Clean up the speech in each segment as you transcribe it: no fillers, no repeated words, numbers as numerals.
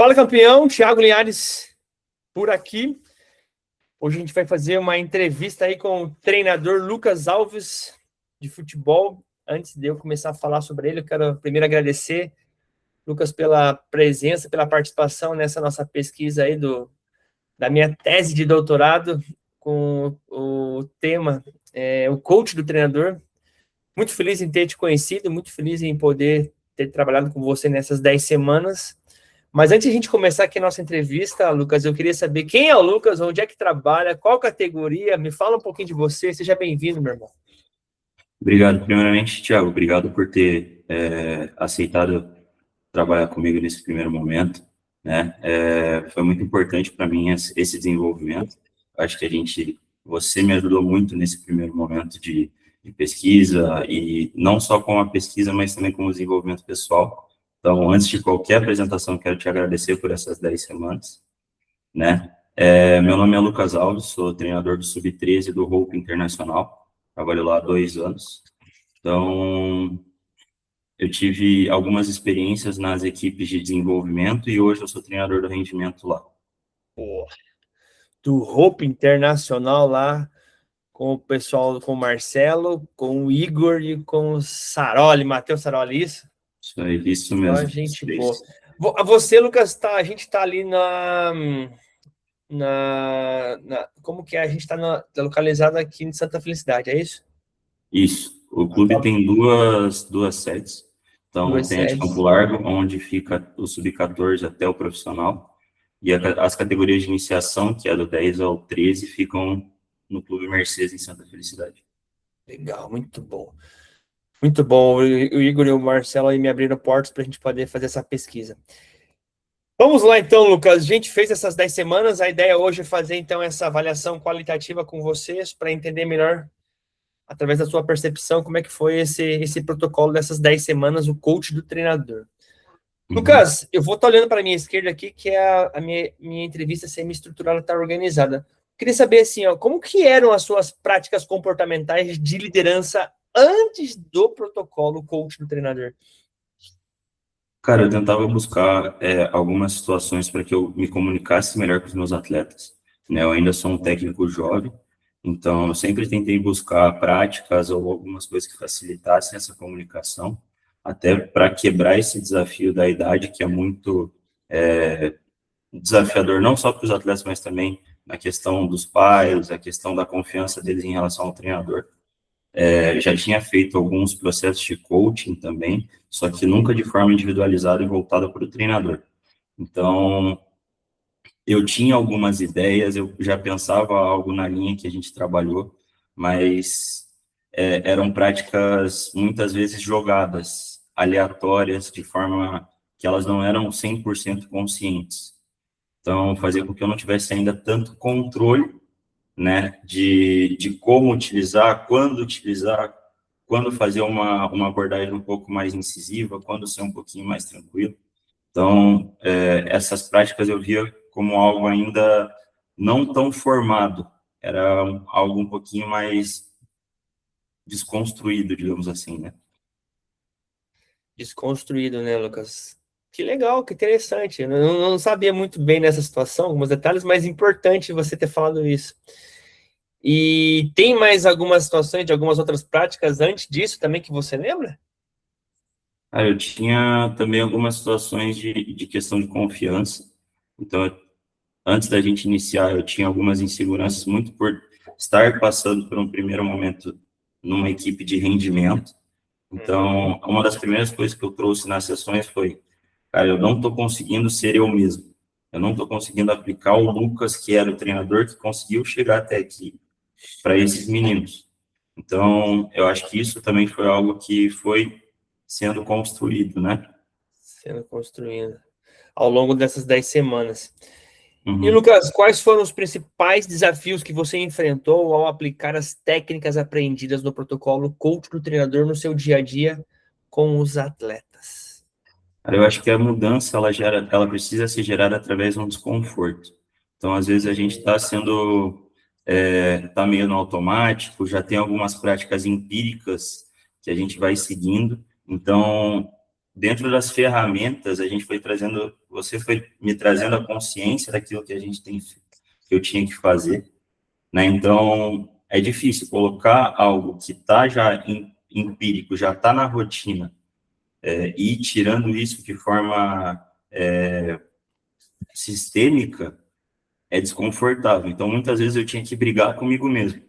Fala, campeão, Thiago Linhares por aqui. Hoje a gente vai fazer uma entrevista aí com o treinador Lucas Alves de futebol. Antes de eu começar a falar sobre ele, eu quero primeiro agradecer, Lucas, pela presença, pela participação nessa nossa pesquisa aí da minha tese de doutorado com o tema o coach do treinador. Muito feliz em ter te conhecido, muito feliz em poder ter trabalhado com você nessas 10 semanas. Mas antes de a gente começar aqui a nossa entrevista, Lucas, eu queria saber quem é o Lucas, onde é que trabalha, qual categoria, me fala um pouquinho de você, seja bem-vindo, meu irmão. Obrigado, primeiramente, Thiago, obrigado por ter aceitado trabalhar comigo nesse primeiro momento, né? Foi muito importante para mim esse desenvolvimento. Acho que você me ajudou muito nesse primeiro momento de pesquisa, e não só com a pesquisa, mas também com o desenvolvimento pessoal. Então, antes de qualquer apresentação, quero te agradecer por essas 10 semanas, né? Meu nome é Lucas Alves, sou treinador do Sub-13 do Hope Internacional, trabalho lá há 2 anos. Então, eu tive algumas experiências nas equipes de desenvolvimento e hoje eu sou treinador do rendimento lá. Pô, do Hope Internacional lá, com o pessoal, com o Marcelo, com o Igor e com o Saroli, Matheus Saroli, isso? Isso Só mesmo. gente boa. Você, Lucas, a gente está ali como que é? A gente está localizado aqui em Santa Felicidade, é isso? Isso. O clube tem duas sedes. Então, Duas tem a de sedes. Campo Largo, onde fica o Sub-14 até o profissional, e as categorias de iniciação, que é do 10 ao 13, ficam no Clube Mercedes, em Santa Felicidade. Legal, muito bom. Muito bom. O Igor e o Marcelo aí me abriram portas para a gente poder fazer essa pesquisa. Vamos lá então, Lucas. A gente fez essas 10 semanas. A ideia hoje é fazer então essa avaliação qualitativa com vocês para entender melhor, através da sua percepção, como é que foi esse protocolo dessas 10 semanas, o coach do treinador. Lucas, eu vou estar olhando para a minha esquerda aqui, que é a minha entrevista semi-estruturada, está organizada. Queria saber, assim, ó, como que eram as suas práticas comportamentais de liderança antes do protocolo coach do treinador? Cara, eu tentava buscar algumas situações para que eu me comunicasse melhor com os meus atletas, né? Eu ainda sou um técnico jovem, então eu sempre tentei buscar práticas ou algumas coisas que facilitassem essa comunicação, até para quebrar esse desafio da idade, que é muito desafiador, não só para os atletas, mas também na questão dos pais, a questão da confiança deles em relação ao treinador. Já tinha feito alguns processos de coaching também, só que nunca de forma individualizada e voltada para o treinador. Então, eu tinha algumas ideias, eu já pensava algo na linha que a gente trabalhou, mas eram práticas muitas vezes jogadas, aleatórias, de forma que elas não eram 100% conscientes. Então, fazia com que eu não tivesse ainda tanto controle, né, de como utilizar, quando fazer uma abordagem um pouco mais incisiva, quando ser um pouquinho mais tranquilo. Então, essas práticas eu via como algo ainda não tão formado, era algo um pouquinho mais desconstruído, digamos assim, né? Desconstruído, né, Lucas? Que legal, que interessante. Eu não sabia muito bem nessa situação, alguns detalhes, mas importante você ter falado isso. E tem mais algumas situações de algumas outras práticas antes disso também que você lembra? Eu tinha também algumas situações de questão de confiança. Então, antes da gente iniciar, eu tinha algumas inseguranças muito por estar passando por um primeiro momento numa equipe de rendimento. Então, uma das primeiras coisas que eu trouxe nas sessões foi, cara, eu não estou conseguindo ser eu mesmo. Eu não estou conseguindo aplicar o Lucas, que era o treinador que conseguiu chegar até aqui, para esses meninos. Então, eu acho que isso também foi algo que foi sendo construído, né? Sendo construído ao longo dessas 10 semanas. E, Uhum. Lucas, quais foram os principais desafios que você enfrentou ao aplicar as técnicas aprendidas no protocolo coach do treinador no seu dia a dia com os atletas? Cara, eu acho que a mudança, ela precisa ser gerada através de um desconforto. Então, às vezes, a gente está tá meio no automático, já tem algumas práticas empíricas que a gente vai seguindo. Então, dentro das ferramentas, a gente foi trazendo, você foi me trazendo a consciência daquilo que a gente tem, que eu tinha que fazer, né? Então, é difícil colocar algo que está já empírico, já está na rotina, e ir tirando isso de forma sistêmica, é desconfortável. Então, muitas vezes eu tinha que brigar comigo mesmo,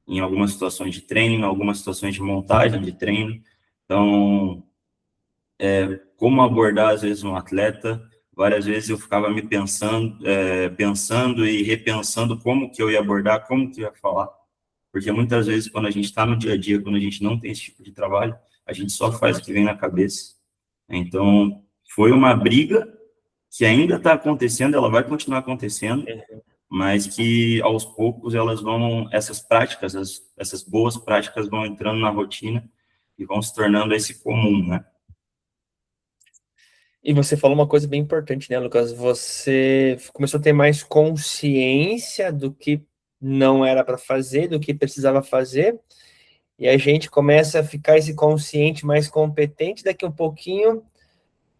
em algumas situações de treino, em algumas situações de montagem de treino. Então, como abordar, às vezes, um atleta, várias vezes eu ficava me pensando e repensando como que eu ia abordar, como que eu ia falar. Porque muitas vezes, quando a gente está no dia a dia, quando a gente não tem esse tipo de trabalho, a gente só faz o que vem na cabeça. Então, foi uma briga que ainda está acontecendo, ela vai continuar acontecendo, mas que aos poucos elas vão, essas práticas, essas boas práticas vão entrando na rotina e vão se tornando esse comum, né? E você falou uma coisa bem importante, né, Lucas? Você começou a ter mais consciência do que não era para fazer, do que precisava fazer, e a gente começa a ficar esse consciente mais competente. Daqui um pouquinho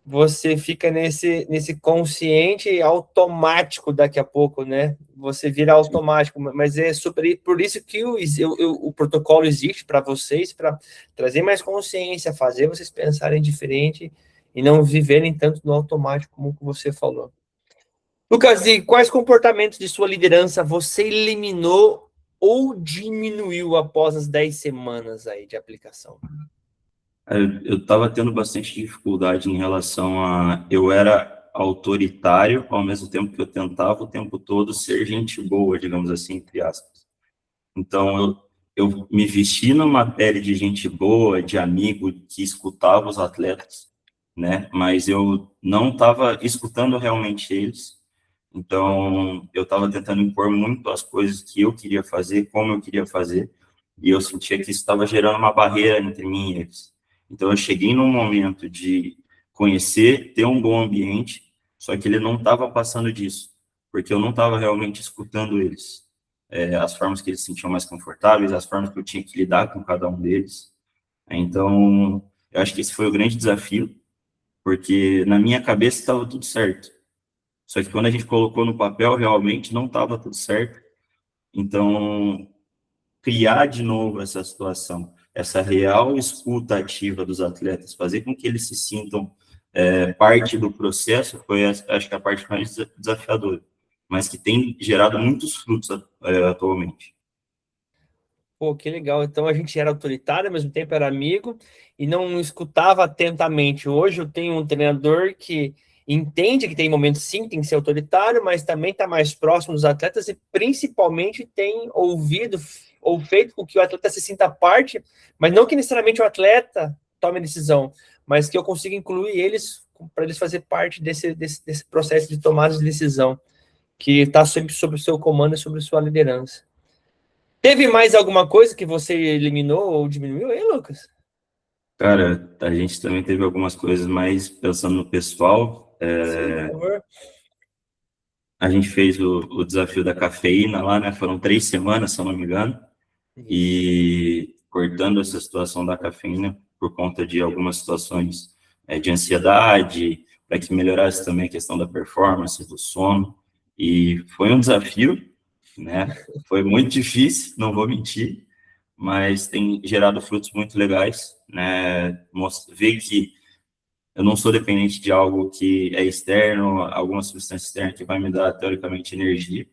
você fica nesse consciente automático daqui a pouco, né? Você vira automático, mas é super por isso que o protocolo existe para vocês, para trazer mais consciência, fazer vocês pensarem diferente e não viverem tanto no automático, como você falou. Lucas, e quais comportamentos de sua liderança você eliminou ou diminuiu após as 10 semanas aí de aplicação? Eu estava tendo bastante dificuldade em relação a... Eu era autoritário, ao mesmo tempo que eu tentava o tempo todo ser gente boa, digamos assim, entre aspas. Então, eu me vesti numa pele de gente boa, de amigo, que escutava os atletas, né? Mas eu não estava escutando realmente eles. Então, eu estava tentando impor muito as coisas que eu queria fazer, como eu queria fazer, e eu sentia que isso estava gerando uma barreira entre mim e eles. Então, eu cheguei num momento de conhecer, ter um bom ambiente, só que ele não estava passando disso, porque eu não estava realmente escutando eles. As formas que eles se sentiam mais confortáveis, as formas que eu tinha que lidar com cada um deles. Então, eu acho que esse foi o grande desafio, porque na minha cabeça estava tudo certo. Só que quando a gente colocou no papel, realmente não estava tudo certo. Então, criar de novo essa situação, essa real escuta ativa dos atletas, fazer com que eles se sintam parte do processo, foi, acho que, a parte mais desafiadora, mas que tem gerado muitos frutos atualmente. Pô, que legal. Então a gente era autoritário, ao mesmo tempo era amigo e não escutava atentamente. Hoje eu tenho um treinador que entende que tem momentos sim, tem que ser autoritário, mas também está mais próximo dos atletas e principalmente tem ouvido ou feito com que o atleta se sinta parte, mas não que necessariamente o atleta tome a decisão, mas que eu consiga incluir eles para eles fazer parte desse processo de tomada de decisão que está sempre sob o seu comando e sobre a sua liderança. Teve mais alguma coisa que você eliminou ou diminuiu aí, Lucas? Cara, a gente também teve algumas coisas, mas pensando no pessoal, Sim, por favor. a gente fez o desafio da cafeína lá, né? Foram 3 semanas, se eu não me engano, Isso. e cortando essa situação da cafeína por conta de algumas situações de ansiedade, para que melhorasse também a questão da performance, do sono. E foi um desafio, né? Foi muito difícil, não vou mentir, mas tem gerado frutos muito legais, né? Ver que eu não sou dependente de algo que é externo, alguma substância externa que vai me dar, teoricamente, energia.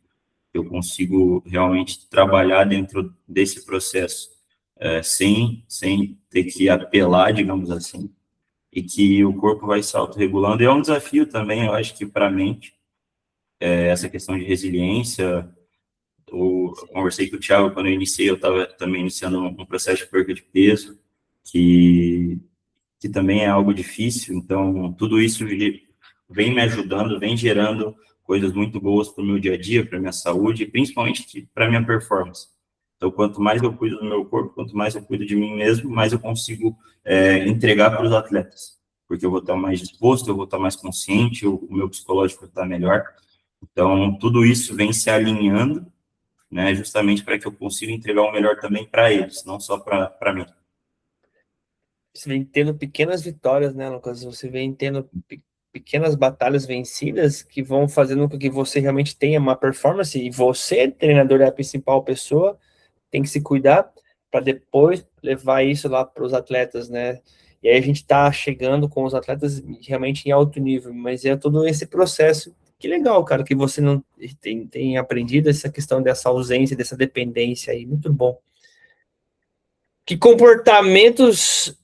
Eu consigo realmente trabalhar dentro desse processo, sem ter que apelar, digamos assim, e que o corpo vai se autorregulando. E é um desafio também, eu acho que para a mente, essa questão de resiliência. Eu conversei com o Thiago quando eu iniciei, eu estava também iniciando um processo de perda de peso, que também é algo difícil, então tudo isso vem me ajudando, vem gerando coisas muito boas para o meu dia a dia, para a minha saúde, e principalmente para a minha performance. Então, quanto mais eu cuido do meu corpo, quanto mais eu cuido de mim mesmo, mais eu consigo entregar para os atletas, porque eu vou estar mais disposto, eu vou estar mais consciente, o meu psicológico vai estar melhor. Então, tudo isso vem se alinhando, né, justamente para que eu consiga entregar o melhor também para eles, não só para mim. você vem tendo pequenas vitórias, né, Lucas? Você vem tendo pequenas batalhas vencidas que vão fazendo com que você realmente tenha uma performance, e você, treinador, é a principal pessoa, tem que se cuidar para depois levar isso lá para os atletas, né? E aí a gente está chegando com os atletas realmente em alto nível, mas é todo esse processo. Que legal, cara, que você não tem aprendido essa questão dessa ausência, dessa dependência aí, muito bom. Que comportamentos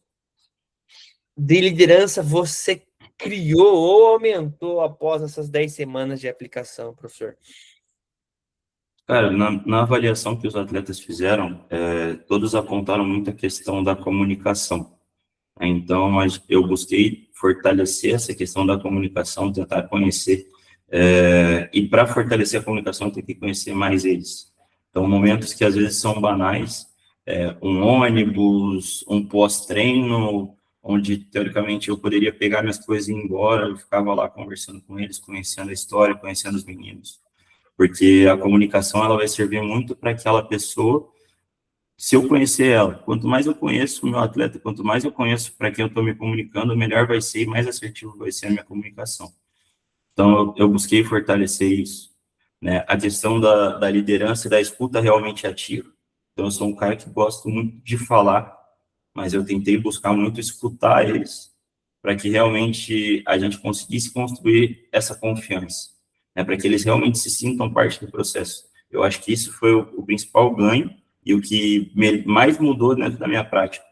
de liderança você criou ou aumentou após essas 10 semanas de aplicação, professor? Cara, na avaliação que os atletas fizeram, todos apontaram muito a questão da comunicação. Então, eu busquei fortalecer essa questão da comunicação, tentar conhecer, e para fortalecer a comunicação, tem que conhecer mais eles. Então, momentos que às vezes são banais, um ônibus, um pós-treino, onde, teoricamente, eu poderia pegar minhas coisas e ir embora, eu ficava lá conversando com eles, conhecendo a história, conhecendo os meninos. Porque a comunicação, ela vai servir muito para aquela pessoa, se eu conhecer ela, quanto mais eu conheço o meu atleta, quanto mais eu conheço para quem eu estou me comunicando, melhor vai ser e mais assertivo vai ser a minha comunicação. Então, eu busquei fortalecer isso, né? A questão da liderança e da escuta realmente ativa. Então, eu sou um cara que gosto muito de falar, mas eu tentei buscar muito escutar eles, para que realmente a gente conseguisse construir essa confiança, né? Para que eles realmente se sintam parte do processo. Eu acho que isso foi o principal ganho e o que mais mudou dentro da minha prática,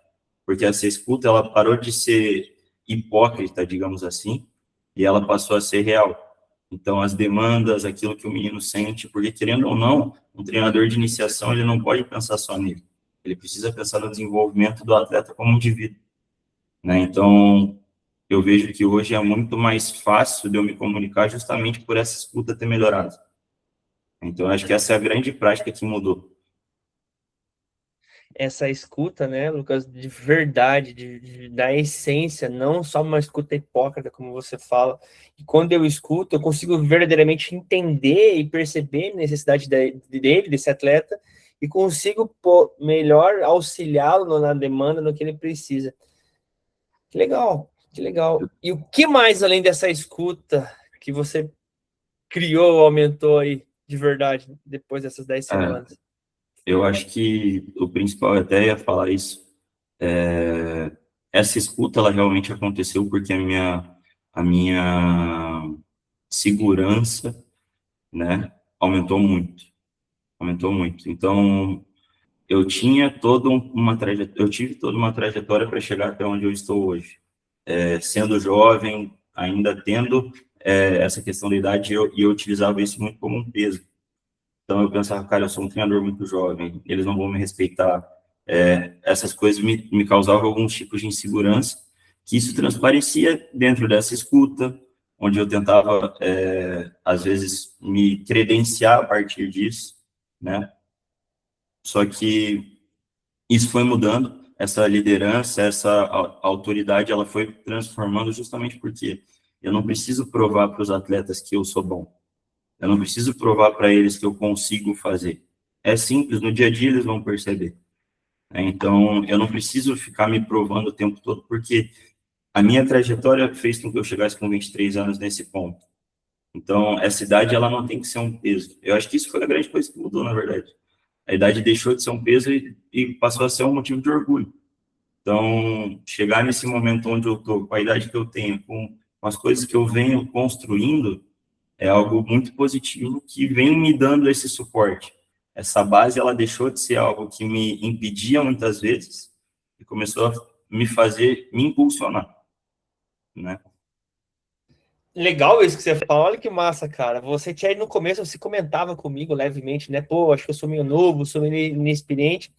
porque essa escuta, ela parou de ser hipócrita, digamos assim, e ela passou a ser real. Então, as demandas, aquilo que o menino sente, porque, querendo ou não, um treinador de iniciação, ele não pode pensar só nele. Ele precisa pensar no desenvolvimento do atleta como indivíduo, né? Então, eu vejo que hoje é muito mais fácil de eu me comunicar justamente por essa escuta ter melhorado. Então, acho que essa é a grande prática que mudou. Essa escuta, né, Lucas, de verdade, da essência, não só uma escuta hipócrita, como você fala. E quando eu escuto, eu consigo verdadeiramente entender e perceber a necessidade dele, desse atleta, e consigo melhor auxiliá-lo na demanda, no que ele precisa. Que legal, que legal. E o que mais, além dessa escuta, que você criou, aumentou aí, de verdade, depois dessas 10 É, semanas? eu acho que o principal, eu até ia falar isso, essa escuta, ela realmente aconteceu porque a minha segurança, né, aumentou muito. Então, eu tive toda uma trajetória para chegar até onde eu estou hoje. Sendo jovem, ainda tendo essa questão da idade, eu utilizava isso muito como um peso. Então eu pensava, cara, eu sou um treinador muito jovem, eles não vão me respeitar. Essas coisas me causavam alguns tipos de insegurança, que isso transparecia dentro dessa escuta, onde eu tentava, às vezes, me credenciar a partir disso, né? Só que isso foi mudando, essa liderança, essa autoridade, ela foi transformando justamente porque eu não preciso provar para os atletas que eu sou bom. Eu não preciso provar para eles que eu consigo fazer. É simples, no dia a dia eles vão perceber, né? Então, eu não preciso ficar me provando o tempo todo, porque a minha trajetória fez com que eu chegasse com 23 anos nesse ponto. Então, essa idade, ela não tem que ser um peso. Eu acho que isso foi a grande coisa que mudou, na verdade. A idade deixou de ser um peso e passou a ser um motivo de orgulho. Então, chegar nesse momento onde eu estou, com a idade que eu tenho, com as coisas que eu venho construindo, é algo muito positivo que vem me dando esse suporte. Essa base, ela deixou de ser algo que me impedia muitas vezes e começou a me fazer me impulsionar, né? Legal isso que você fala, olha que massa, cara. Você tinha aí no começo, você comentava comigo levemente, né? Pô, acho que eu sou meio novo, sou meio inexperiente.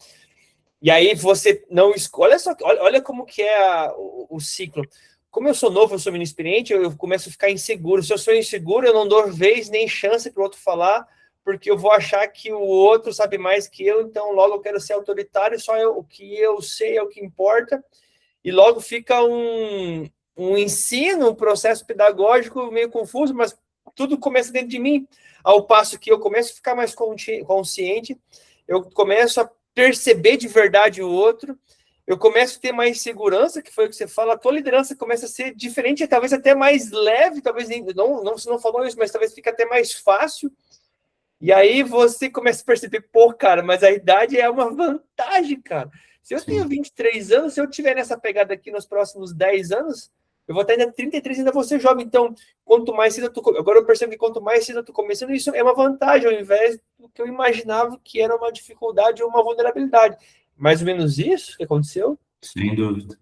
E aí você não escolhe. Olha só, olha como que é o ciclo. Como eu sou novo, eu sou inexperiente, eu começo a ficar inseguro. Se eu sou inseguro, eu não dou vez nem chance para o outro falar, porque eu vou achar que o outro sabe mais que eu, então logo eu quero ser autoritário, só o que eu sei é o que importa. E logo fica um ensino, um processo pedagógico meio confuso, mas tudo começa dentro de mim. Ao passo que eu começo a ficar mais consciente, eu começo a perceber de verdade o outro, eu começo a ter mais segurança, que foi o que você fala, a tua liderança começa a ser diferente, talvez até mais leve, talvez não, você não falou isso, mas talvez fique até mais fácil. E aí você começa a perceber, pô, cara, mas a idade é uma vantagem, cara. Se eu tenho Sim. 23 anos, se eu tiver nessa pegada aqui nos próximos 10 anos, eu vou estar ainda 33, ainda vou ser jovem. Então, quanto mais cedo eu tô, agora eu percebo que quanto mais cedo eu tô começando, isso é uma vantagem, ao invés do que eu imaginava que era uma dificuldade ou uma vulnerabilidade. Mais ou menos isso que aconteceu? Sem dúvida.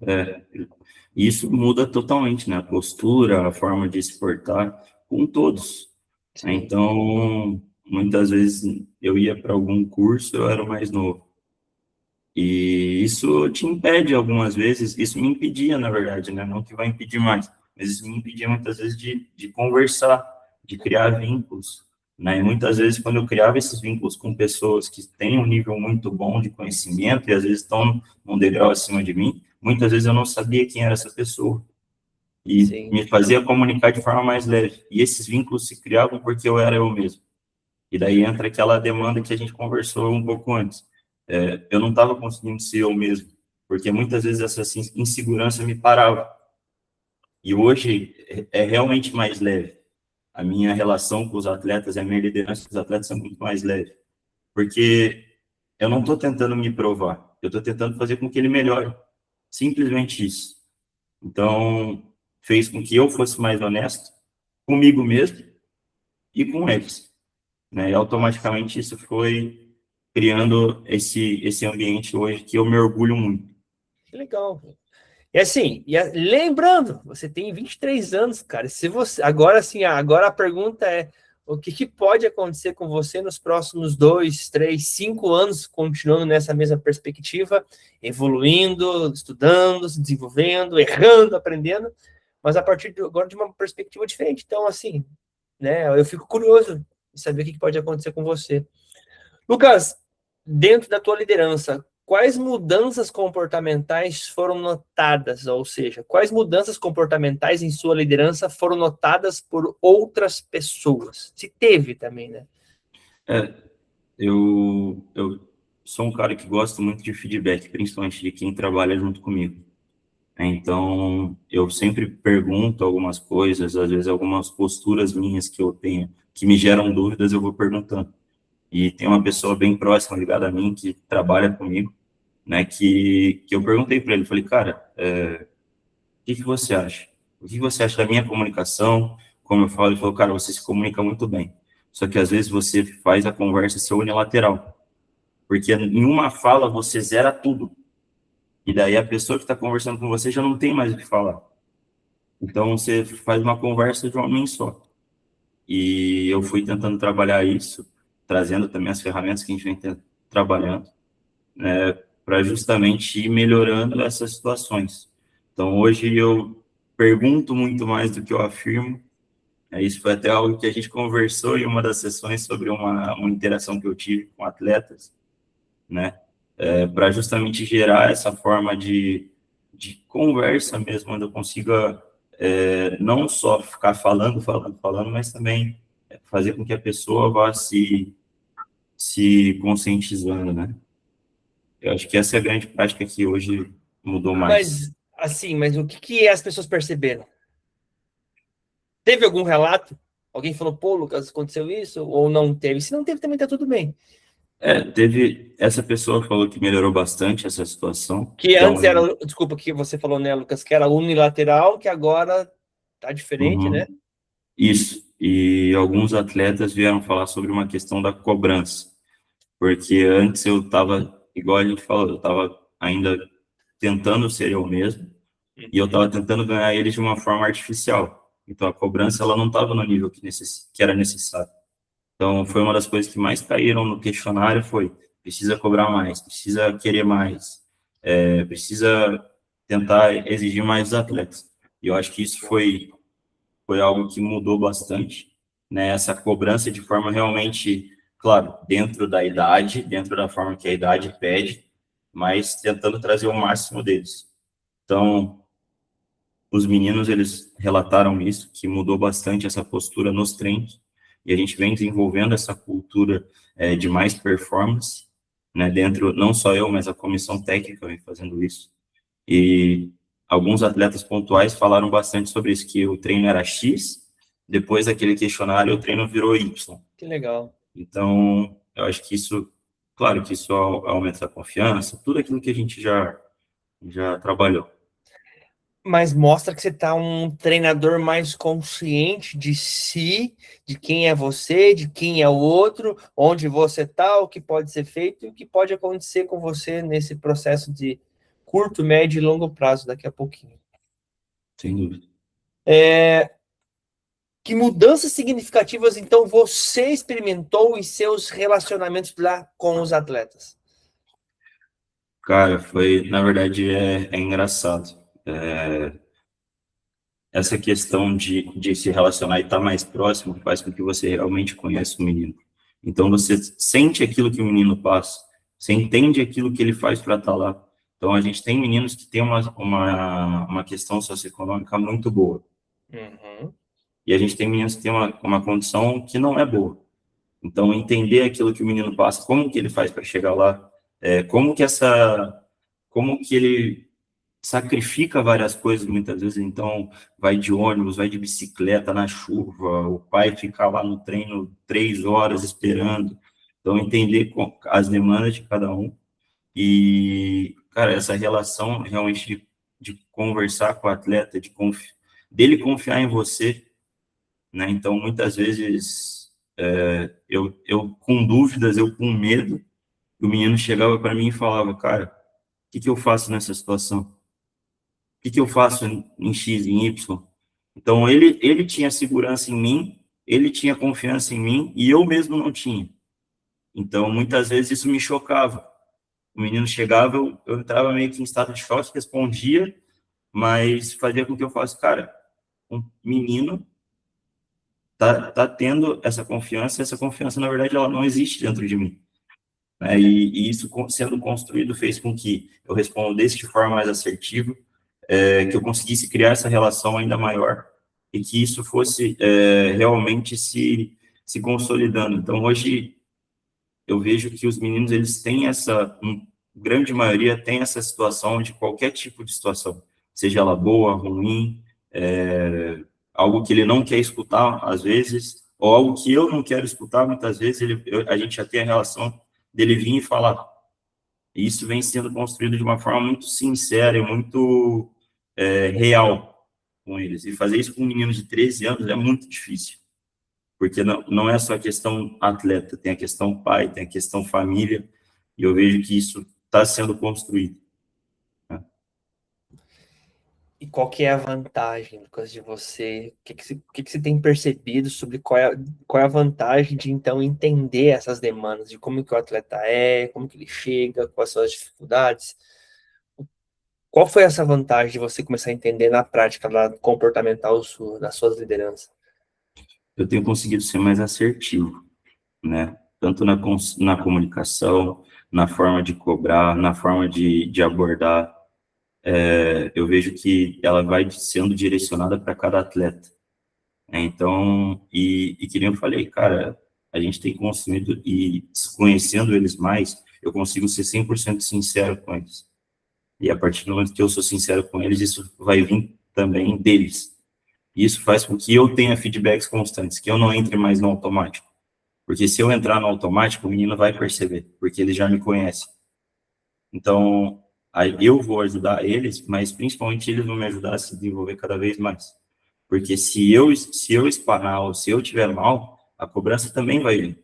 Isso muda totalmente, né? A postura, a forma de se portar com todos. Sim, Então, muitas vezes eu ia para algum curso, eu era o mais novo. E isso te impede algumas vezes, isso me impedia, na verdade, né? Não que vai impedir mais, mas isso me impedia muitas vezes de conversar, de criar vínculos, né? E muitas vezes, quando eu criava esses vínculos com pessoas que têm um nível muito bom de conhecimento e às vezes estão um degrau acima de mim, muitas vezes eu não sabia quem era essa pessoa. E sim, me fazia comunicar de forma mais leve. E esses vínculos se criavam porque eu era eu mesmo. E daí entra aquela demanda que a gente conversou um pouco antes. Eu não estava conseguindo ser eu mesmo, porque muitas vezes essa insegurança me parava. E hoje é realmente mais leve. A minha relação com os atletas, a minha liderança com os atletas é muito mais leve. Porque eu não estou tentando me provar, eu estou tentando fazer com que ele melhore. Simplesmente isso. Então, fez com que eu fosse mais honesto comigo mesmo e com eles, né? E automaticamente isso foi criando esse ambiente hoje que eu me orgulho muito. que legal. E assim, lembrando, você tem 23 anos, cara. Se você agora assim, agora a pergunta é o que pode acontecer com você nos próximos 2, 3, 5 anos, continuando nessa mesma perspectiva, evoluindo, estudando, se desenvolvendo, errando, aprendendo, mas a partir de agora de uma perspectiva diferente. Então, assim, né, eu fico curioso de saber o que pode acontecer com você. Lucas, dentro da tua liderança, quais mudanças comportamentais foram notadas? Ou seja, quais mudanças comportamentais em sua liderança foram notadas por outras pessoas? Se teve também, né? É, eu sou um cara que gosta muito de feedback, principalmente de quem trabalha junto comigo. Então, eu sempre pergunto algumas coisas, às vezes algumas posturas minhas que eu tenho, que me geram dúvidas, eu vou perguntando. E tem uma pessoa bem próxima, ligada a mim, que trabalha comigo, né, que eu perguntei para ele, falei, cara, o que você acha? O que você acha da minha comunicação? Como eu falo, ele falou, cara, você se comunica muito bem. Só que às vezes você faz a conversa ser unilateral. Porque em uma fala você zera tudo. E daí a pessoa que está conversando com você já não tem mais o que falar. Então você faz uma conversa de um homem só. E eu fui tentando trabalhar isso, trazendo também as ferramentas que a gente vem trabalhando, né, para justamente ir melhorando essas situações. Então hoje eu pergunto muito mais do que eu afirmo. Isso foi até algo que a gente conversou em uma das sessões sobre uma interação que eu tive com atletas, né? Para justamente gerar essa forma de conversa mesmo, onde eu consiga não só ficar falando, mas também fazer com que a pessoa vá se conscientizando, né? Eu acho que essa é a grande prática que hoje mudou mais. Mas, assim, mas o que as pessoas perceberam? Teve algum relato? Alguém falou, pô, Lucas, aconteceu isso? Ou não teve? Se não teve, também tá tudo bem. Teve, essa pessoa falou que melhorou bastante essa situação, Que que é antes um, era, desculpa, que você falou, né, Lucas, que era unilateral, que agora tá diferente, né? uhum, isso, e alguns atletas vieram falar sobre uma questão da cobrança, porque antes eu estava, igual a gente falou, eu estava ainda tentando ser eu mesmo, e eu estava tentando ganhar eles de uma forma artificial, então a cobrança ela não estava no nível que era necessário. Então foi uma das coisas que mais caíram no questionário foi, precisa cobrar mais, precisa querer mais, precisa tentar exigir mais dos atletas. E eu acho que isso foi algo que mudou bastante, né? Essa cobrança de forma realmente, claro, dentro da idade, dentro da forma que a idade pede, mas tentando trazer o máximo deles. Então, os meninos, eles relataram isso, que mudou bastante essa postura nos treinos, e a gente vem desenvolvendo essa cultura de mais performance, né? Dentro, não só eu, mas a comissão técnica vem fazendo isso. E alguns atletas pontuais falaram bastante sobre isso, que o treino era X, depois daquele questionário o treino virou Y. Que legal. Então, eu acho que isso, claro que isso aumenta a confiança, tudo aquilo que a gente já trabalhou. Mas mostra que você tá um treinador mais consciente de si, de quem é você, de quem é o outro, onde você tá, o que pode ser feito e o que pode acontecer com você nesse processo de curto, médio e longo prazo daqui a pouquinho. Sem dúvida. Que mudanças significativas, então, você experimentou em seus relacionamentos lá com os atletas? Cara, foi, na verdade, é engraçado. Essa questão de se relacionar e estar mais próximo faz com que você realmente conheça o menino. Então, você sente aquilo que o menino passa, você entende aquilo que ele faz para estar lá. Então, a gente tem meninos que têm uma questão socioeconômica muito boa, Uhum. e a gente tem meninos que têm uma condição que não é boa. Então, entender aquilo que o menino passa, como que ele faz para chegar lá, como que ele sacrifica várias coisas muitas vezes, então vai de ônibus, vai de bicicleta na chuva, o pai fica lá no treino 3 horas esperando, então entender as demandas de cada um e, cara, essa relação realmente de conversar com o atleta, dele confiar em você, né, então muitas vezes eu com dúvidas, eu com medo, o menino chegava para mim e falava, cara, o que que eu faço nessa situação? Que eu faço em X, em Y? Então, ele tinha segurança em mim, ele tinha confiança em mim, e eu mesmo não tinha. Então, muitas vezes isso me chocava. O menino chegava, eu entrava meio que em estado de choque, respondia, mas fazia com que eu falasse, cara, um menino tá tendo essa confiança, na verdade, ela não existe dentro de mim. Né? E isso sendo construído fez com que eu respondesse de forma mais assertiva, que eu conseguisse criar essa relação ainda maior e que isso fosse realmente se consolidando. Então, hoje, eu vejo que os meninos, eles têm grande maioria tem essa situação de qualquer tipo de situação, seja ela boa, ruim, algo que ele não quer escutar, às vezes, ou algo que eu não quero escutar, muitas vezes, a gente já tem a relação dele vir e falar. E isso vem sendo construído de uma forma muito sincera e muito real com eles. E fazer isso com um menino de 13 anos é muito difícil, porque não é só a questão atleta, tem a questão pai, tem a questão família, e eu vejo que isso está sendo construído. Né? E qual que é a vantagem, Lucas, de você? O que você tem percebido sobre qual é a vantagem de, então, entender essas demandas, de como que o atleta é, como que ele chega, quais são as dificuldades? Qual foi essa vantagem de você começar a entender na prática lá, comportamental sua, das suas lideranças? Eu tenho conseguido ser mais assertivo, né? Tanto na comunicação, na forma de cobrar, na forma de abordar. Eu vejo que ela vai sendo direcionada para cada atleta. Né? Então, e que nem eu falei, cara, a gente tem construído e conhecendo eles mais, eu consigo ser 100% sincero com eles. E a partir do momento que eu sou sincero com eles, isso vai vir também deles. E isso faz com que eu tenha feedbacks constantes, que eu não entre mais no automático. Porque se eu entrar no automático, o menino vai perceber, porque ele já me conhece. Então, aí eu vou ajudar eles, mas principalmente eles vão me ajudar a se desenvolver cada vez mais. Porque se eu espanar ou se eu tiver mal, a cobrança também vai vir.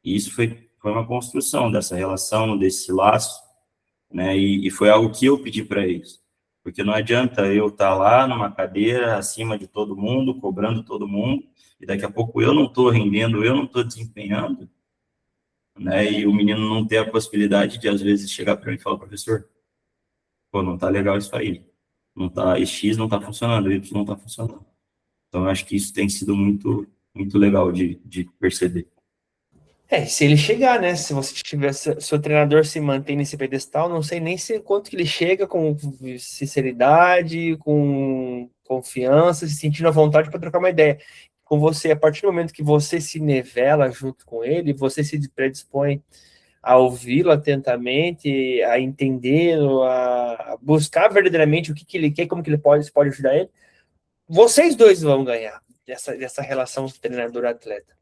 E isso foi uma construção dessa relação, desse laço, né? E foi algo que eu pedi para eles. Porque não adianta eu estar lá numa cadeira acima de todo mundo, cobrando todo mundo, e daqui a pouco eu não estou rendendo, eu não estou desempenhando, né? E o menino não ter a possibilidade de, às vezes, chegar para mim e falar, professor, pô, não tá legal isso aí. Não tá, X não tá funcionando, Y não tá funcionando. Então, eu acho que isso tem sido muito, muito legal de perceber. Se ele chegar, né? Se você tiver, seu treinador se mantém nesse pedestal, não sei nem se quanto que ele chega com sinceridade, com confiança, se sentindo à vontade para trocar uma ideia com você. A partir do momento que você se nivela junto com ele, você se predispõe a ouvi-lo atentamente, a entender, a buscar verdadeiramente o que ele quer, como que ele pode ajudar ele, vocês dois vão ganhar dessa relação treinador-atleta.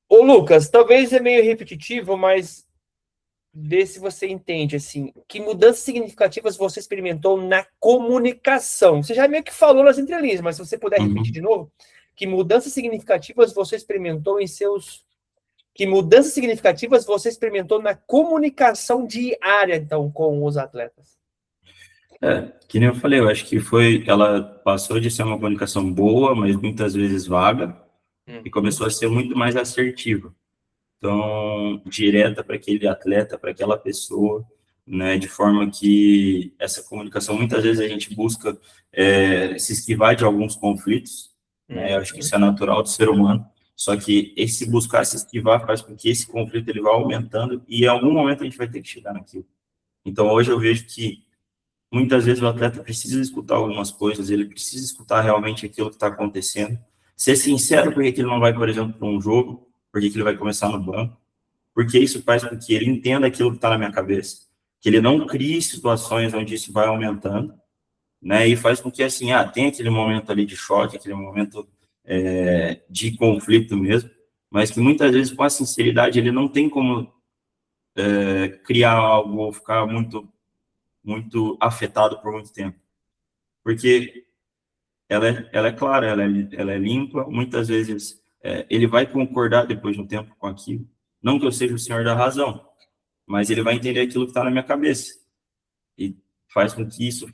Ô, Lucas, talvez é meio repetitivo, mas vê se você entende, assim, que mudanças significativas você experimentou na comunicação. Você já meio que falou nas entrelinhas, mas se você puder repetir de novo, que mudanças significativas você experimentou em seus... Que mudanças significativas você experimentou na comunicação diária, então, com os atletas? Que nem eu falei, eu acho que ela passou de ser uma comunicação boa, mas muitas vezes vaga, e começou a ser muito mais assertiva. Então, direta para aquele atleta, para aquela pessoa, né, de forma que essa comunicação, muitas vezes a gente busca se esquivar de alguns conflitos, né, eu acho que isso é natural do ser humano, só que esse buscar se esquivar faz com que esse conflito ele vá aumentando e em algum momento a gente vai ter que chegar naquilo. Então, hoje eu vejo que muitas vezes o atleta precisa escutar algumas coisas, ele precisa escutar realmente aquilo que está acontecendo, ser sincero porque que ele não vai, por exemplo, para um jogo, porque que ele vai começar no banco, porque isso faz com que ele entenda aquilo que está na minha cabeça, que ele não crie situações onde isso vai aumentando, né, e faz com que, assim, tem aquele momento ali de choque, aquele momento de conflito mesmo, mas que muitas vezes, com a sinceridade, ele não tem como criar algo ou ficar muito afetado por muito tempo, porque ela é clara, ela é limpa, muitas vezes ele vai concordar depois de um tempo com aquilo, não que eu seja o senhor da razão, mas ele vai entender aquilo que está na minha cabeça, e faz com que isso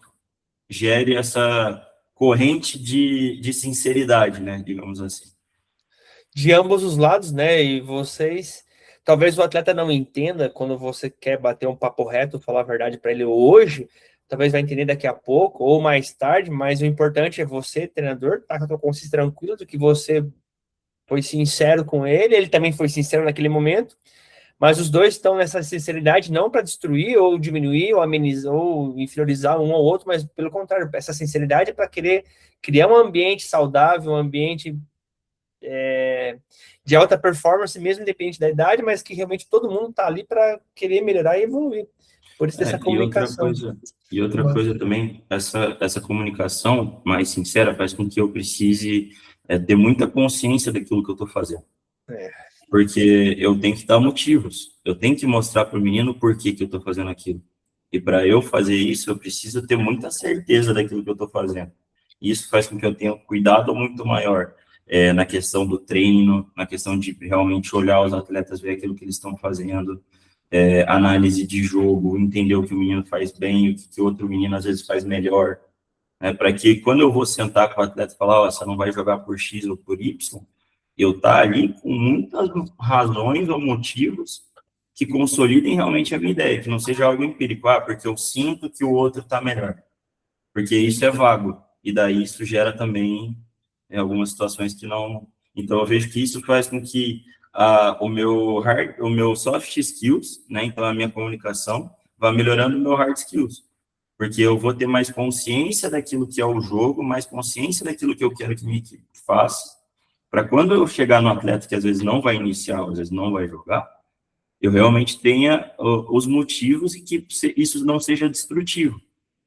gere essa corrente de sinceridade, né, digamos assim. De ambos os lados, né? E vocês, talvez o atleta não entenda quando você quer bater um papo reto, falar a verdade para ele hoje, talvez vai entender daqui a pouco ou mais tarde, mas o importante é você, treinador, tá com a tua consciência tranquila do que você foi sincero com ele, ele também foi sincero naquele momento, mas os dois estão nessa sinceridade não para destruir ou diminuir ou amenizar ou inferiorizar um ao outro, mas pelo contrário, essa sinceridade é para querer criar um ambiente saudável, um ambiente de alta performance, mesmo independente da idade, mas que realmente todo mundo está ali para querer melhorar e evoluir. Por isso dessa comunicação. E outra coisa também, essa comunicação mais sincera faz com que eu precise ter muita consciência daquilo que eu estou fazendo. Porque eu tenho que dar motivos, eu tenho que mostrar para o menino por que eu estou fazendo aquilo. E para eu fazer isso, eu preciso ter muita certeza daquilo que eu estou fazendo. E isso faz com que eu tenha um cuidado muito maior na questão do treino, na questão de realmente olhar os atletas, ver aquilo que eles estão fazendo, análise de jogo, entender o que o menino faz bem, o que outro menino às vezes faz melhor, né, para que quando eu vou sentar com o atleta e falar, você não vai jogar por X ou por Y, eu estar ali com muitas razões ou motivos que consolidem realmente a minha ideia, que não seja algo empírico, porque eu sinto que o outro está melhor, porque isso é vago, e daí isso gera também algumas situações que não... Então, eu vejo que isso faz com que o meu soft skills, né, então a minha comunicação, vá melhorando o meu hard skills, porque eu vou ter mais consciência daquilo que é o jogo, mais consciência daquilo que eu quero que minha equipe faça, para quando eu chegar no atleta que às vezes não vai iniciar, às vezes não vai jogar, eu realmente tenha os motivos e que isso não seja destrutivo,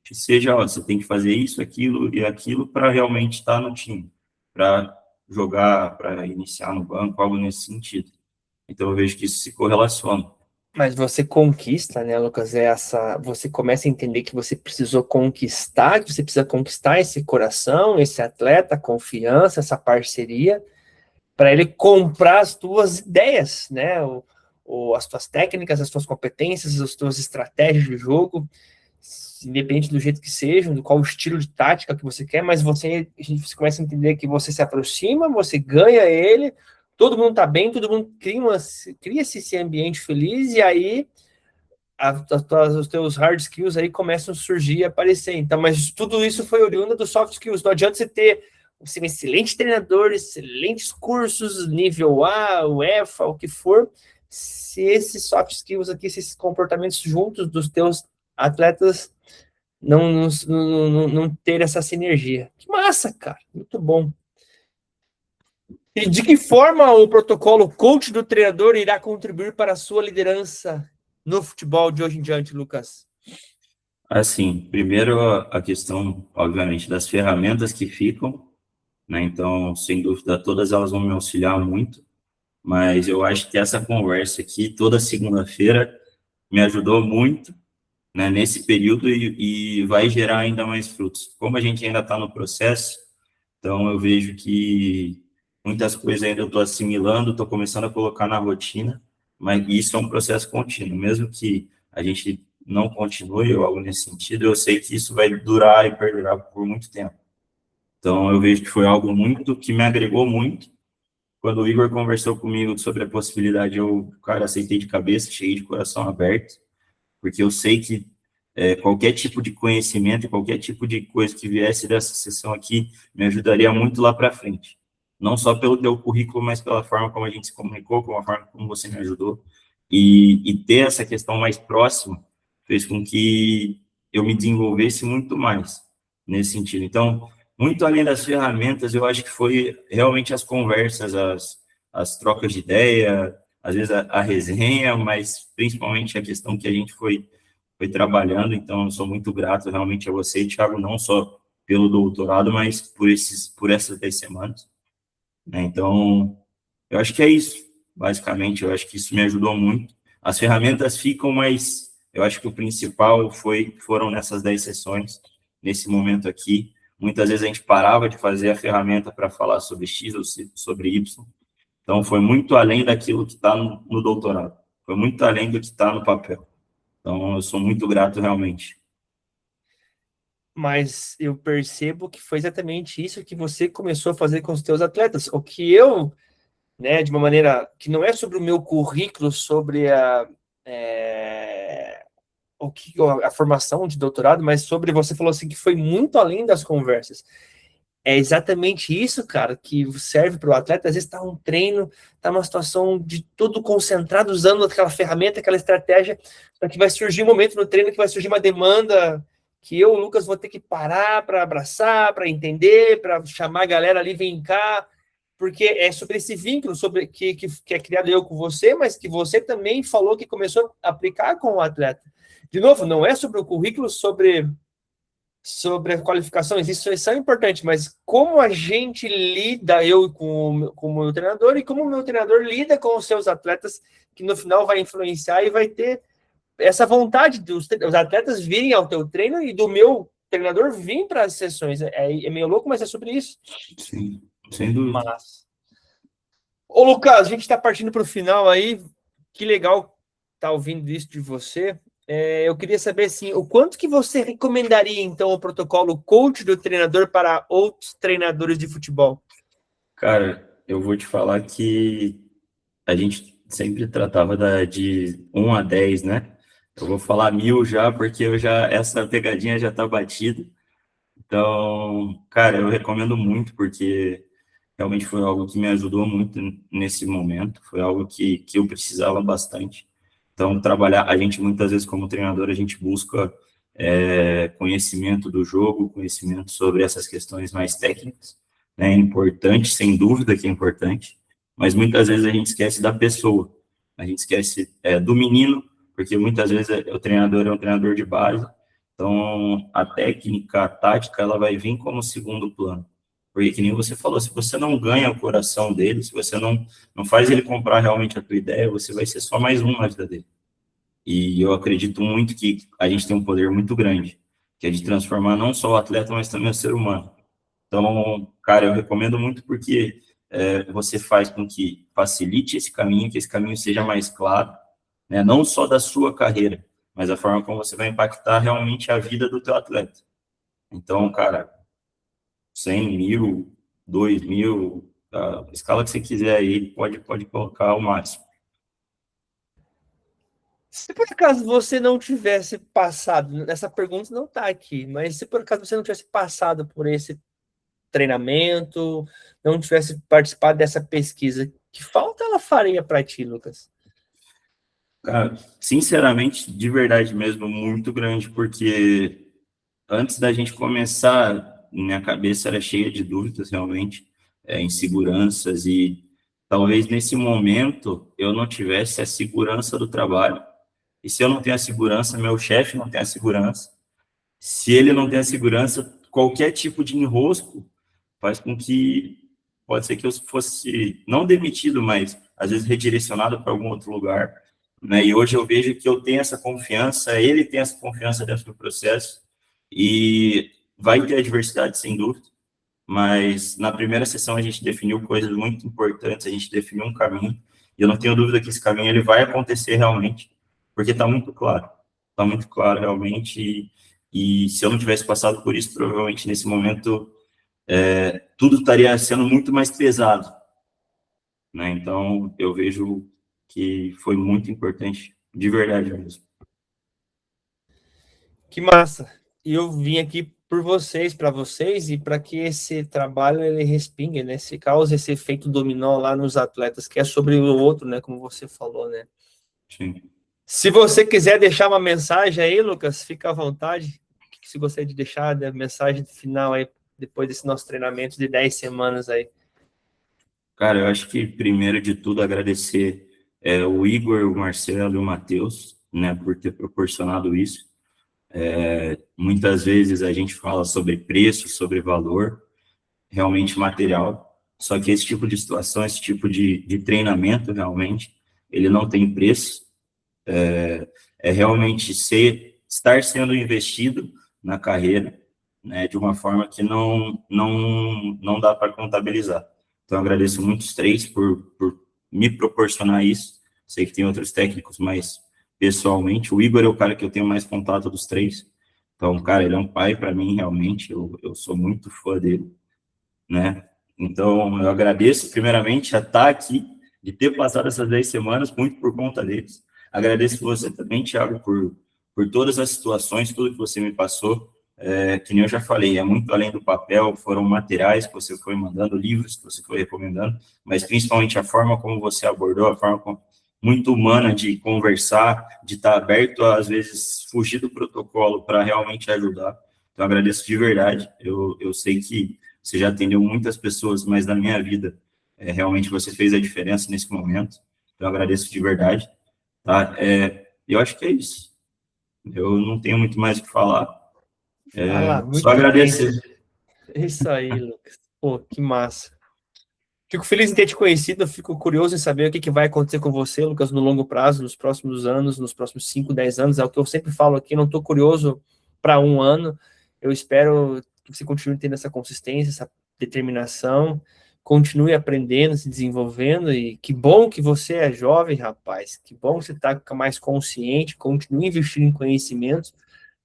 que seja, você tem que fazer isso, aquilo e aquilo para realmente estar no time, para jogar, para iniciar no banco, algo nesse sentido. Então eu vejo que isso se correlaciona. Mas você conquista, né, Lucas? Você começa a entender que você precisou conquistar, que você precisa conquistar esse coração, esse atleta, a confiança, essa parceria, para ele comprar as tuas ideias, né? As tuas técnicas, as tuas competências, as tuas estratégias de jogo, independente do jeito que seja, do qual estilo de tática que você quer, mas você começa a entender que você se aproxima, você ganha ele, todo mundo tá bem, todo mundo cria-se esse ambiente feliz, e aí os teus hard skills aí começam a surgir e aparecer. Então, mas tudo isso foi oriundo dos soft skills. Não adianta você ter um excelente treinador, excelentes cursos, nível A, UEFA, o que for, se esses soft skills aqui, se esses comportamentos juntos dos teus atletas não ter essa sinergia. Que massa, cara. Muito bom. E de que forma o protocolo coach do treinador irá contribuir para a sua liderança no futebol de hoje em diante, Lucas? Assim, primeiro a questão, obviamente, das ferramentas que ficam, né? Então, sem dúvida, todas elas vão me auxiliar muito, mas eu acho que essa conversa aqui, toda segunda-feira, me ajudou muito, né, nesse período e vai gerar ainda mais frutos. Como a gente ainda está no processo, então eu vejo que muitas coisas ainda eu estou assimilando, estou começando a colocar na rotina, mas isso é um processo contínuo. Mesmo que a gente não continue ou algo nesse sentido, eu sei que isso vai durar e perdurar por muito tempo. Então eu vejo que foi algo muito que me agregou muito. Quando o Igor conversou comigo sobre a possibilidade, eu, cara, aceitei de cabeça, cheio de coração aberto, porque eu sei que qualquer tipo de conhecimento, qualquer tipo de coisa que viesse dessa sessão aqui, me ajudaria muito lá para frente. Não só pelo teu currículo, mas pela forma como a gente se comunicou, com a forma como você me ajudou. E ter essa questão mais próxima fez com que eu me desenvolvesse muito mais nesse sentido. Então, muito além das ferramentas, eu acho que foi realmente as conversas, as trocas de ideia, às vezes a resenha, mas principalmente a questão que a gente foi trabalhando. Então, eu sou muito grato realmente a você, Thiago, não só pelo doutorado, mas por essas 10 semanas, né? Então, eu acho que é isso, basicamente. Eu acho que isso me ajudou muito. As ferramentas ficam, mas eu acho que o principal foram nessas 10 sessões, nesse momento aqui. Muitas vezes a gente parava de fazer a ferramenta para falar sobre X ou sobre Y. Então, foi muito além daquilo que está no doutorado. Foi muito além do que está no papel. Então, eu sou muito grato, realmente. Mas eu percebo que foi exatamente isso que você começou a fazer com os teus atletas. O que eu, né, de uma maneira que não é sobre o meu currículo, sobre a formação de doutorado, mas sobre, você falou assim, que foi muito além das conversas. É exatamente isso, cara, que serve para o atleta. Às vezes está um treino, está uma situação de todo concentrado, usando aquela ferramenta, aquela estratégia, só que vai surgir um momento no treino que vai surgir uma demanda que eu, Lucas, vou ter que parar para abraçar, para entender, para chamar a galera ali, vem cá, porque é sobre esse vínculo sobre que é criado eu com você, mas que você também falou que começou a aplicar com o atleta. De novo, não é sobre o currículo, sobre as qualificações, isso é importante, mas como a gente lida, eu com o meu treinador, e como o meu treinador lida com os seus atletas, que no final vai influenciar e vai ter essa vontade dos atletas virem ao teu treino e do meu treinador vir para as sessões. É meio louco, mas é sobre isso. Sim, sem dúvida. Mas... Ô, Lucas, a gente está partindo para o final aí. Que legal estar ouvindo isso de você. Eu queria saber, assim, o quanto que você recomendaria, então, o protocolo coach do treinador para outros treinadores de futebol? Cara, eu vou te falar que a gente sempre tratava de 1 a 10, né? Eu vou falar 1000 já, porque essa pegadinha já tá batida. Então, cara, eu recomendo muito, porque realmente foi algo que me ajudou muito nesse momento, foi algo que eu precisava bastante. Então, a gente muitas vezes como treinador, a gente busca conhecimento do jogo, conhecimento sobre essas questões mais técnicas, né? É importante, sem dúvida que é importante, mas muitas vezes a gente esquece da pessoa, a gente esquece do menino, porque muitas vezes o treinador é um treinador de base, então a técnica, a tática, ela vai vir como segundo plano. Porque, que nem você falou, se você não ganha o coração dele, se você não faz ele comprar realmente a tua ideia, você vai ser só mais um na vida dele. E eu acredito muito que a gente tem um poder muito grande, que é de transformar não só o atleta, mas também o ser humano. Então, cara, eu recomendo muito porque você faz com que facilite esse caminho, que esse caminho seja mais claro, né? Não só da sua carreira, mas a forma como você vai impactar realmente a vida do teu atleta. Então, cara, 100 mil, 2 mil, a escala que você quiser aí, pode colocar o máximo. Se por acaso você não tivesse passado, essa pergunta não está aqui, mas se por acaso você não tivesse passado por esse treinamento, não tivesse participado dessa pesquisa, que falta ela faria para ti, Lucas? Cara, sinceramente, de verdade mesmo, muito grande, porque antes da gente começar, minha cabeça era cheia de dúvidas, realmente. inseguranças, e talvez nesse momento eu não tivesse a segurança do trabalho. E se eu não tenho a segurança, meu chefe não tem a segurança. Se ele não tem a segurança, qualquer tipo de enrosco faz com que pode ser que eu fosse não demitido, mas às vezes redirecionado para algum outro lugar, né? E hoje eu vejo que eu tenho essa confiança, ele tem essa confiança dentro do processo, e vai ter adversidade sem dúvida, mas na primeira sessão a gente definiu coisas muito importantes, a gente definiu um caminho, e eu não tenho dúvida que esse caminho ele vai acontecer realmente, porque está muito claro realmente, e se eu não tivesse passado por isso, provavelmente nesse momento tudo estaria sendo muito mais pesado, né? Então eu vejo que foi muito importante, de verdade mesmo. Que massa! E eu vim aqui por vocês, para vocês, e para que esse trabalho ele respingue, né? Se cause esse efeito dominó lá nos atletas, que é sobre o outro, né? Como você falou, né? Sim. Se você quiser deixar uma mensagem aí, Lucas, fica à vontade. O que você gostaria de deixar da mensagem final aí, depois desse nosso treinamento de 10 semanas aí? Cara, eu acho que primeiro de tudo agradecer o Igor, o Marcelo e o Matheus, né, por ter proporcionado isso. Muitas vezes a gente fala sobre preço, sobre valor, realmente material, só que esse tipo de situação, esse tipo de treinamento, realmente, ele não tem preço, realmente estar sendo investido na carreira, né, de uma forma que não dá para contabilizar. Então, eu agradeço muito os três por me proporcionar isso. Sei que tem outros técnicos, mas pessoalmente, o Igor é o cara que eu tenho mais contato dos três. Então, cara, ele é um pai para mim, realmente. Eu sou muito fã dele, né? Então, eu agradeço, primeiramente, a estar aqui, de ter passado essas 10 semanas, muito por conta deles. Agradeço você também, Thiago, por todas as situações, tudo que você me passou. Que nem eu já falei, é muito além do papel, foram materiais que você foi mandando, livros que você foi recomendando, mas principalmente a forma como você abordou, a forma muito humana de conversar, de estar aberto a, às vezes, fugir do protocolo para realmente ajudar. Então, agradeço de verdade. Eu sei que você já atendeu muitas pessoas, mas na minha vida, realmente você fez a diferença nesse momento. Então, eu agradeço de verdade. Tá? Eu acho que é isso. Eu não tenho muito mais o que falar. Só Muito bem. agradecer. Isso aí, Lucas. Pô, que massa. Fico feliz em ter te conhecido, fico curioso em saber o que vai acontecer com você, Lucas, no longo prazo, nos próximos anos, nos próximos 5, 10 anos. É o que eu sempre falo aqui, não estou curioso para um ano. Eu espero que você continue tendo essa consistência, essa determinação, continue aprendendo, se desenvolvendo, e que bom que você é jovem, rapaz, que bom que você está mais consciente, continue investindo em conhecimento.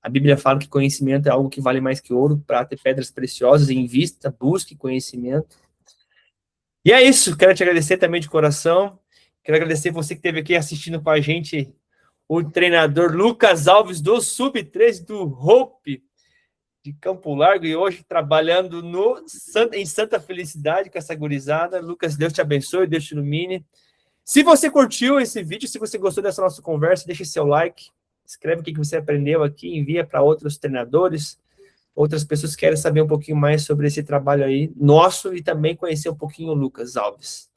A Bíblia fala que conhecimento é algo que vale mais que ouro, prata e pedras preciosas, invista, busque conhecimento. E é isso, quero te agradecer também de coração, quero agradecer você que esteve aqui assistindo com a gente, o treinador Lucas Alves do Sub-13 do Hope, de Campo Largo, e hoje trabalhando em Santa Felicidade com essa gurizada. Lucas, Deus te abençoe, Deus te ilumine. Se você curtiu esse vídeo, se você gostou dessa nossa conversa, deixe seu like, escreve o que você aprendeu aqui, envia para outros treinadores, outras pessoas que querem saber um pouquinho mais sobre esse trabalho aí nosso e também conhecer um pouquinho o Lucas Alves.